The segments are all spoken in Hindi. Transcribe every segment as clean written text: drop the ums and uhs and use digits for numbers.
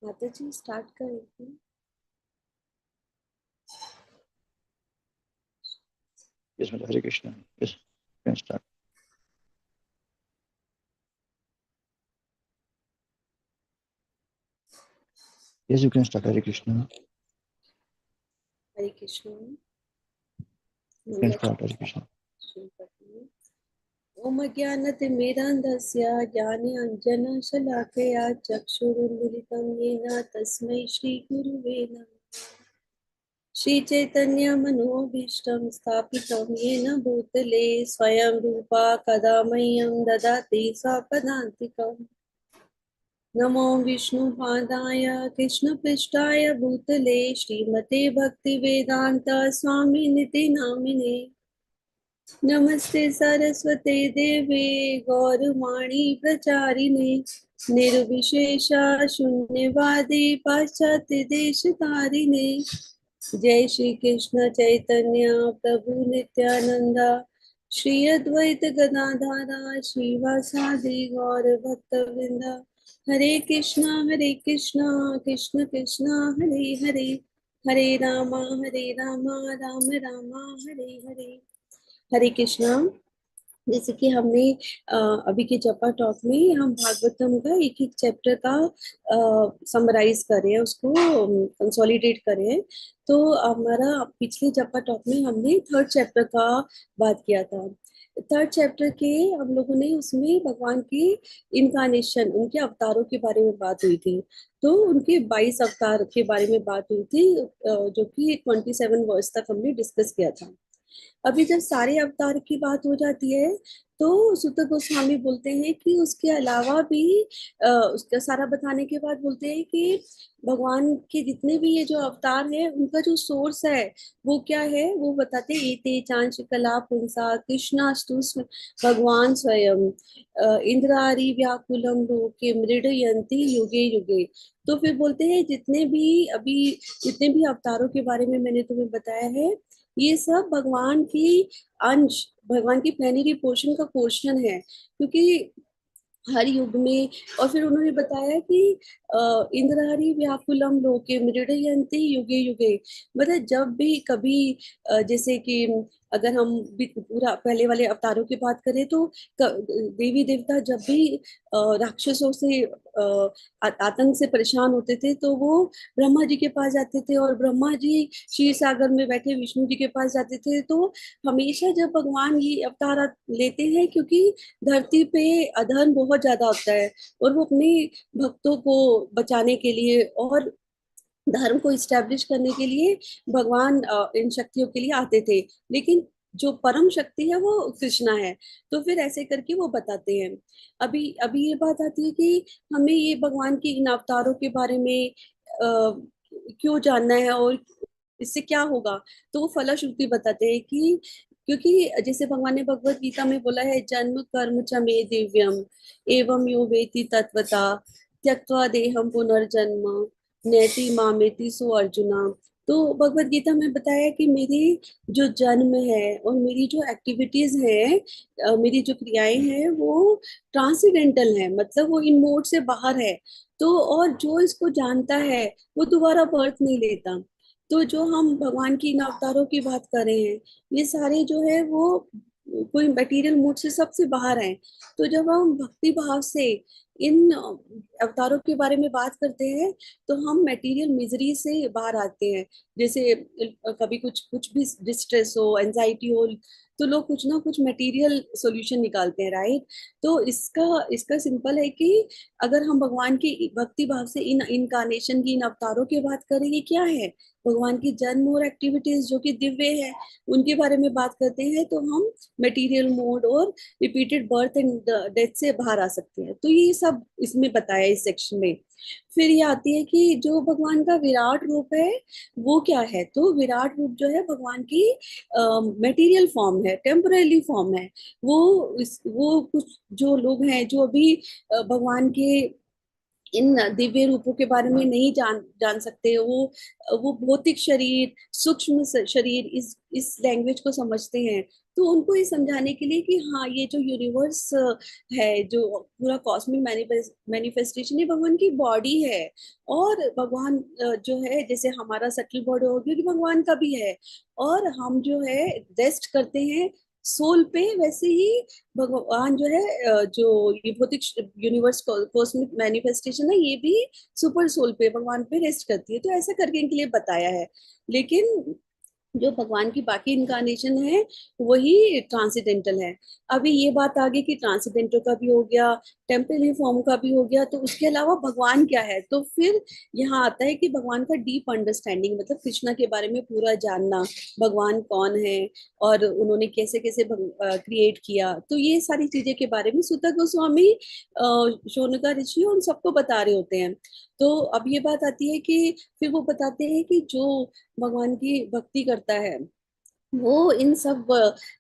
माता जी स्टार्ट करेंगे। Yes, Mother. Hare Krishna. Yes, you can start. Yes, you can start. Hare Krishna. Hare Krishna. You can Mangala start. Hare Krishna. शुरू करते हैं। ओम अज्ञानतिमिरान्धस्य ज्ञानाञ्जनशलाकया चक्षुरुन्मीलितं येन तस्मै श्रीगुरुवे नमः। श्रीचैतन्यमनोभीष्टं स्थापितं येन भूतले स्वयं रूपा कदा मह्यं ददाति स्वपदान्तिकम्। नमो विष्णुपादाय कृष्णपृष्ठाय भूतले श्रीमते भक्तिवेदान्त स्वामिनिति नामिने। नमस्ते सरस्वते देवे गौरवाणी प्रचारिणे निर्विशेष शून्यवादी पाश्चात्य देश तारिणे। जय श्री कृष्ण चैतन्य प्रभु नित्यानंद श्री अद्वैत गदाधारा श्रीवासादि गौर भक्तवृंद। हरे कृष्णा कृष्ण कृष्णा हरे हरे, हरे रामा राम रामा हरे हरे। हरे कृष्णा। जैसे कि हमने अभी के जपा टॉक में हम भागवतम का एक एक चैप्टर का समराइज कर रहे हैं, उसको कंसोलिडेट कर रहे हैं। तो हमारा पिछले जपा टॉक में हमने थर्ड चैप्टर का बात किया था। थर्ड चैप्टर के हम लोगों ने उसमें भगवान की इनकारनेशन, उनके अवतारों के बारे में बात हुई थी। तो उनके 22 अवतार के बारे में बात हुई थी, जो कि 27 वर्ष तक हमने डिस्कस किया था। अभी जब सारे अवतार की बात हो जाती है तो सुत गोस्वामी बोलते हैं कि उसके अलावा भी उसका सारा बताने के बाद बोलते हैं कि भगवान के जितने भी ये जो अवतार है उनका जो सोर्स है वो क्या है, वो बताते हैं। एते चांच कला पुंसा कृष्णास्तु भगवान स्वयं इंद्रारी व्याकुलम लोके मृडयंती युगे युगे। तो फिर बोलते हैं जितने भी अवतारों के बारे में मैंने तुम्हें बताया है, ये सब भगवान की अंश, भगवान की प्लेनरी पोर्शन का पोर्शन है। क्योंकि हर युग में, और फिर उन्होंने बताया कि इंद्रहरि व्याकुलम लोके मृडयन्ति युगे युगे। मतलब जब भी कभी जैसे कि अगर हम पूरा पहले वाले अवतारों की बात करें तो देवी देवता जब भी राक्षसों से आतंक से परेशान होते थे तो वो ब्रह्मा जी के पास जाते थे, और ब्रह्मा जी क्षीर सागर में बैठे विष्णु जी के पास जाते थे। तो हमेशा जब भगवान ये अवतार लेते हैं, क्योंकि धरती पे अधर्म बहुत ज्यादा होता है और वो अपने भक्तों को बचाने के लिए और धर्म को इस्टेब्लिश करने के लिए भगवान इन शक्तियों के लिए आते थे। लेकिन जो परम शक्ति है वो कृष्णा है। तो फिर ऐसे करके वो बताते हैं। अभी अभी ये बात आती है कि हमें ये भगवान के इन अवतारों के बारे में क्यों जानना है और इससे क्या होगा। तो वो फलश्रुति बताते हैं कि क्योंकि जैसे भगवान ने भगवत गीता में बोला है, जन्म कर्म च मे दिव्यम एवं यो वेति तत्वता त्यक्त्वा देहम पुनर्जन्म नैति मामेति सो अर्जुना। तो भगवत गीता में बताया कि मेरी जो जन्म है और मेरी जो एक्टिविटीज है, मेरी जो क्रियाएं हैं वो ट्रांसीडेंटल है, मतलब वो इन मोड से बाहर है। तो और जो इसको जानता है वो दोबारा बर्थ नहीं लेता। तो जो हम भगवान की इन अवतारों की बात कर रहे हैं, ये सारे जो है वो कोई मटेरियल मूड से सबसे बाहर हैं। तो जब हम भक्ति भाव से इन अवतारों के बारे में बात करते हैं तो हम मटेरियल मिजरी से बाहर आते हैं। जैसे कभी कुछ कुछ भी डिस्ट्रेस हो, एंजाइटी हो, तो लोग कुछ ना कुछ मटेरियल सॉल्यूशन निकालते हैं, राइट। तो इसका इसका सिंपल है कि अगर हम भगवान की भक्ति भाव से इन इनकारनेशन की, इन अवतारों की बात करें, ये क्या है, भगवान की जन्म और एक्टिविटीज जो कि दिव्य है, उनके बारे में बात करते हैं, तो हम मटेरियल मोड और रिपीटेड बर्थ एंड डेथ से बाहर आ सकते हैं। तो ये सब इसमें बताया इस सेक्शन में। फिर ये आती है कि जो भगवान का विराट रूप है वो क्या है। तो विराट रूप जो है भगवान की मटेरियल फॉर्म है, टेम्पररी फॉर्म है। वो कुछ जो लोग हैं जो अभी भगवान के इन दिव्य रूपों के बारे में नहीं जान सकते, वो भौतिक शरीर, सूक्ष्म शरीर, इस लैंग्वेज को समझते हैं। तो उनको ये समझाने के लिए कि हाँ ये जो यूनिवर्स है, जो पूरा कॉस्मिक मैनिफेस्टेशन है, भगवान की बॉडी है। और भगवान जो है, जैसे हमारा सटल बॉडी हो गया, भगवान का भी है। और हम जो है रेस्ट करते हैं सोल पे, वैसे ही भगवान जो है जो ये भौतिक यूनिवर्स कॉस्मिक मैनिफेस्टेशन है, ये भी सुपर सोल पे, भगवान पे रेस्ट करती है। तो ऐसा करके इनके लिए बताया है। लेकिन जो भगवान की बाकी इनकारनेशन है वही ट्रांसीडेंटल है। अभी ये बात आ गई कि ट्रांसीडेंटल का भी हो गया, टेम्पररी फॉर्म का भी हो गया, तो उसके अलावा भगवान क्या है? तो फिर यहाँ आता है कि भगवान का डीप अंडरस्टैंडिंग, मतलब कृष्णा के बारे में पूरा जानना, भगवान कौन है और उन्होंने कैसे कैसे क्रिएट किया। तो ये सारी चीजें के बारे में सूत गोस्वामी, शौनका ऋषि उन सबको बता रहे होते हैं। तो अब ये बात आती है कि फिर वो बताते हैं कि जो भगवान की भक्ति करता है वो इन सब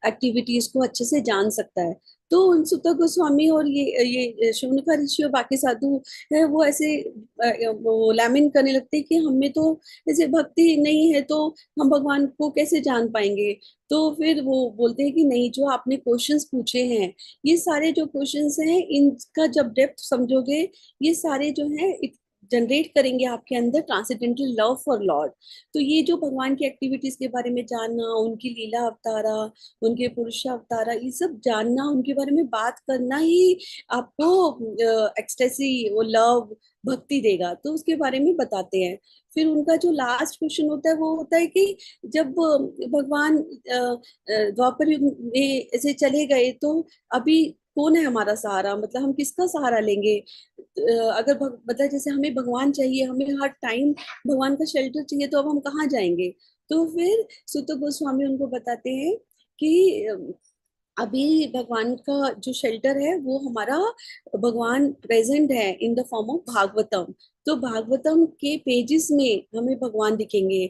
एक्टिविटीज को अच्छे से जान सकता है। तो उन सुत गोस्वामी और ये शौनका ऋषि और बाकी साधु है, वो ऐसे वो लैमिन करने लगते हैं कि हमें तो ऐसे भक्ति नहीं है, तो हम भगवान को कैसे जान पाएंगे। तो फिर वो बोलते हैं कि नहीं, जो आपने क्वेश्चंस पूछे हैं, ये सारे जो क्वेश्चंस हैं, इनका जब डेप्थ समझोगे, ये सारे जो है जनरेट करेंगे आपके अंदर ट्रांसेंडेंटल लव फॉर लॉर्ड। तो ये जो भगवान की एक्टिविटीज के बारे में जानना, उनकी लीला अवतारा, उनके पुरुष अवतारा, ये सब जानना, उनके बारे में बात करना ही आपको एक्सटेसी, वो लव, भक्ति देगा। तो उसके बारे में बताते हैं। फिर उनका जो लास्ट क्वेश्चन होता है वो होता है कि जब भगवान द्वापर युग में ऐसे चले गए, तो अभी कौन है हमारा सहारा, मतलब हम किसका सहारा लेंगे? अगर मतलब जैसे हमें भगवान चाहिए, हमें हर टाइम भगवान का शेल्टर चाहिए, तो अब हम कहाँ जाएंगे? तो फिर सुत गोस्वामी उनको बताते हैं कि अभी भगवान का जो शेल्टर है वो हमारा, भगवान प्रेजेंट है in the form of Bhagavatam. तो भागवतम के पेजेस में हमें भगवान दिखेंगे।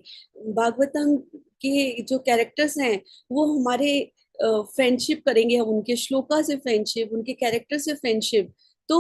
भागवतम के जो कैरेक्टर्स हैं वो हमारे फ्रेंडशिप करेंगे, हम उनके श्लोका से फ्रेंडशिप, उनके कैरेक्टर से फ्रेंडशिप। तो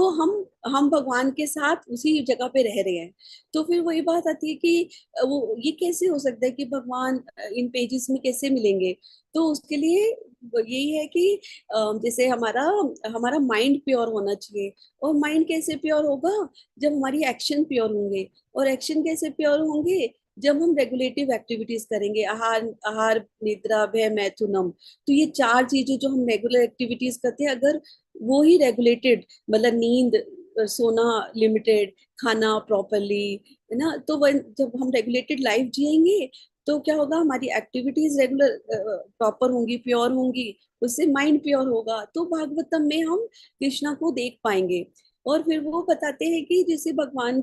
हम भगवान के साथ उसी जगह पे रह रहे हैं। तो फिर वही बात आती है कि वो ये कैसे हो सकता है कि भगवान इन पेजेस में कैसे मिलेंगे? तो उसके लिए यही है कि जैसे हमारा हमारा माइंड प्योर होना चाहिए। और माइंड कैसे प्योर होगा? जब हमारी एक्शन प्योर होंगे। और एक्शन कैसे प्योर होंगे? जब हम रेगुलेटिव एक्टिविटीज करेंगे, आहार आहार निद्रा भय मैथुनम। तो ये चार चीजें जो हम रेगुलर एक्टिविटीज करते हैं, अगर वो ही रेगुलेटेड, मतलब नींद, सोना लिमिटेड, खाना प्रॉपरली, है ना, तो जब हम रेगुलेटेड लाइफ जिएंगे, तो क्या होगा? हमारी एक्टिविटीज रेगुलर प्रॉपर होंगी, प्योर होंगी, उससे माइंड प्योर होगा। तो भागवतम में हम कृष्णा को देख पाएंगे। और फिर वो बताते हैं कि जैसे भगवान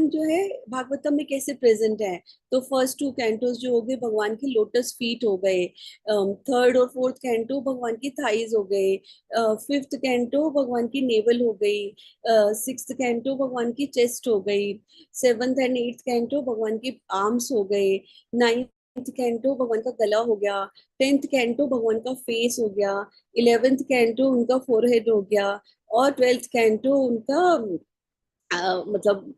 जो है भागवतम में कैसे प्रेजेंट है। तो फर्स्ट टू कैंटोस जो हो गए भगवान के लोटस फीट हो गए, थर्ड और फोर्थ कैंटो भगवान की थाइज हो गए, फिफ्थ कैंटो भगवान की नेवल हो गई, सिक्स्थ कैंटो भगवान की चेस्ट हो गई, सेवंथ एंड एट्थ कैंटो भगवान की आर्म्स हो गए, नाइन्थ कैंटो भगवान का गला हो गया, टेंथ कैंटो भगवान का फेस हो गया, इलेवेंथ कैंटो उनका फोरहेड हो गया, और ट्वेल्थ कैंटो उनका मतलब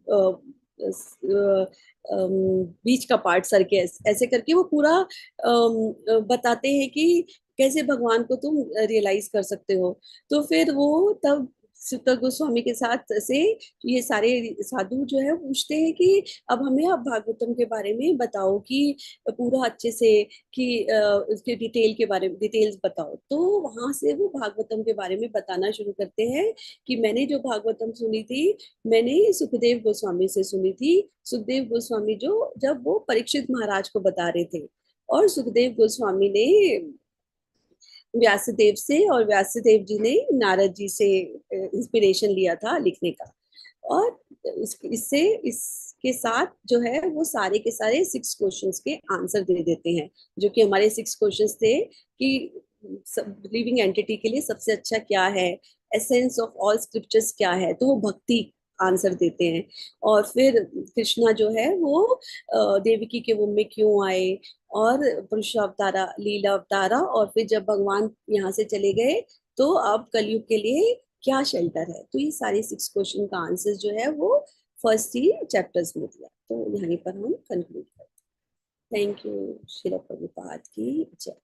बीच का पार्ट, सर के ऐसे करके वो पूरा बताते हैं कि कैसे भगवान को तुम रियलाइज कर सकते हो। तो फिर वो तब सुत गोस्वामी के साथ से ये सारे साधु जो है पूछते हैं कि अब हमें अब भागवतम के बारे में बताओ, कि पूरा अच्छे से, कि उसके डिटेल के बारे में डिटेल्स बताओ। तो वहां से वो भागवतम के बारे में बताना शुरू करते हैं कि मैंने जो भागवतम सुनी थी, मैंने सुखदेव गोस्वामी से सुनी थी। सुखदेव गोस्वामी जो जब वो परीक्षित महाराज को बता रहे थे, और सुखदेव गोस्वामी ने व्यासदेव से, और व्यासदेव जी ने नारद जी से इंस्पिरेशन लिया था लिखने का। और इससे इसके साथ जो है वो सारे के सारे 6 क्वेश्चंस के आंसर दे देते हैं, जो कि हमारे 6 क्वेश्चंस थे कि लिविंग एंटिटी के लिए सबसे अच्छा क्या है, एसेंस ऑफ ऑल स्क्रिप्चर्स क्या है, तो वो भक्ति आंसर देते हैं। और फिर कृष्णा जो है वो देवकी के वुम में क्यों आए, और पुरुष अवतारा, लीला अवतारा, और फिर जब भगवान यहाँ से चले गए, तो अब कलयुग के लिए क्या शेल्टर है। तो ये सारे 6 क्वेश्चन का आंसर जो है वो फर्स्ट ही चैप्टर्स में दिया। तो यहाँ पर हम कंक्लूड करते हैं। Thank you. श्रील प्रभुपाद की जय।